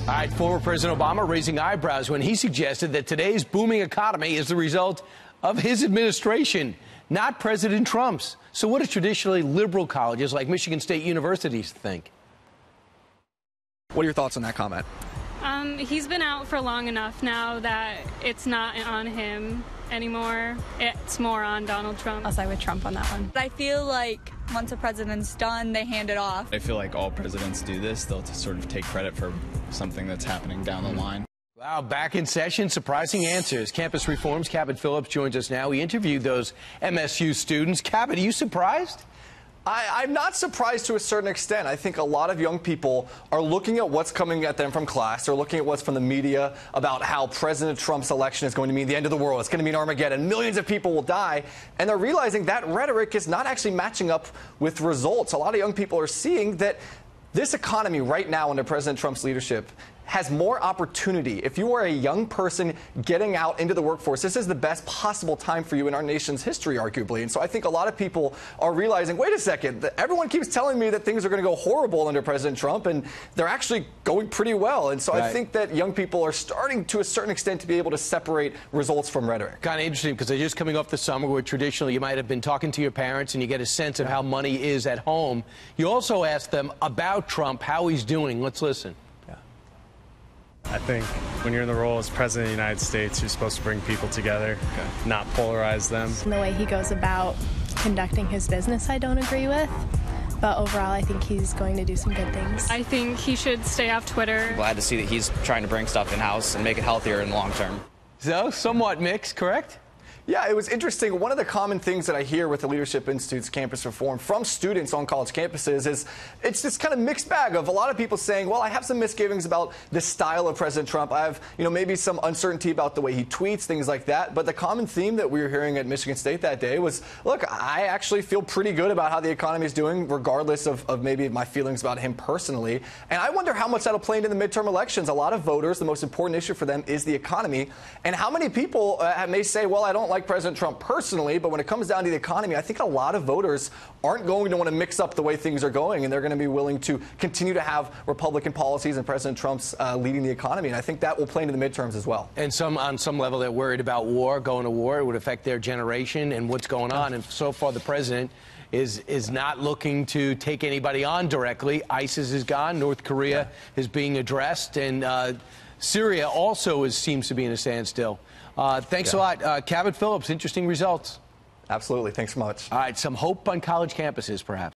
All right, former President Obama raising eyebrows when he suggested that today's booming economy is the result of his administration, not President Trump's. So what do traditionally liberal colleges like Michigan State universities think? What are your thoughts on that comment? He's been out for long enough now that it's not on him anymore. It's more on Donald Trump. I'll side with Trump on that one. I feel like once a president's done, they hand it off. I feel like all presidents do this. They'll sort of take credit for something that's happening down the line. Wow, back in session, surprising answers. Campus Reform's Cabot Phillips joins us now. We interviewed those MSU students. Cabot, are you surprised? I'm not surprised to a certain extent. I think a lot of young people are looking at what's coming at them from class. They're looking at what's from the media about how President Trump's election is going to mean the end of the world. It's going to mean Armageddon. Millions of people will die. And they're realizing that rhetoric is not actually matching up with results. A lot of young people are seeing that this economy right now under President Trump's leadership has more opportunity. If you are a young person getting out into the workforce, this is the best possible time for you in our nation's history, arguably. And so I think a lot of people are realizing, wait a second, everyone keeps telling me that things are going to go horrible under President Trump, and they're actually going pretty well. And so I think that young people are starting to a certain extent to be able to separate results from rhetoric. Kind of interesting because they're just coming off the summer where traditionally you might have been talking to your parents and you get a sense of how money is at home. You also ask them about Trump, how he's doing. Let's listen. I think when you're in the role as President of the United States, you're supposed to bring people together, not polarize them. And the way he goes about conducting his business, I don't agree with. But overall, I think he's going to do some good things. I think he should stay off Twitter. I'm glad to see that he's trying to bring stuff in-house and make it healthier in the long term. So, somewhat mixed, correct? Yeah, it was interesting. One of the common things that I hear with the Leadership Institute's campus reform from students on college campuses is it's this kind of mixed bag of a lot of people saying, well, I have some misgivings about the style of President Trump. I have, maybe some uncertainty about the way he tweets, things like that. But the common theme that we were hearing at Michigan State that day was, look, I actually feel pretty good about how the economy is doing, regardless of maybe my feelings about him personally. And I wonder how much that'll play into the midterm elections. A lot of voters, the most important issue for them is the economy. And how many people may say, well, I don't like President Trump personally, but when it comes down to the economy, I think a lot of voters aren't going to want to mix up the way things are going, and they're going to be willing to continue to have Republican policies and President Trump's leading the economy. And I think that will play into the midterms as well. And on some level, they're worried about war, going to war. It would affect their generation and what's going on. And so far, the president is not looking to take anybody on directly. ISIS is gone. North Korea is being addressed. And Syria also seems to be in a standstill. Thanks a lot. Cabot Phillips, interesting results. Absolutely. Thanks so much. All right, some hope on college campuses, perhaps.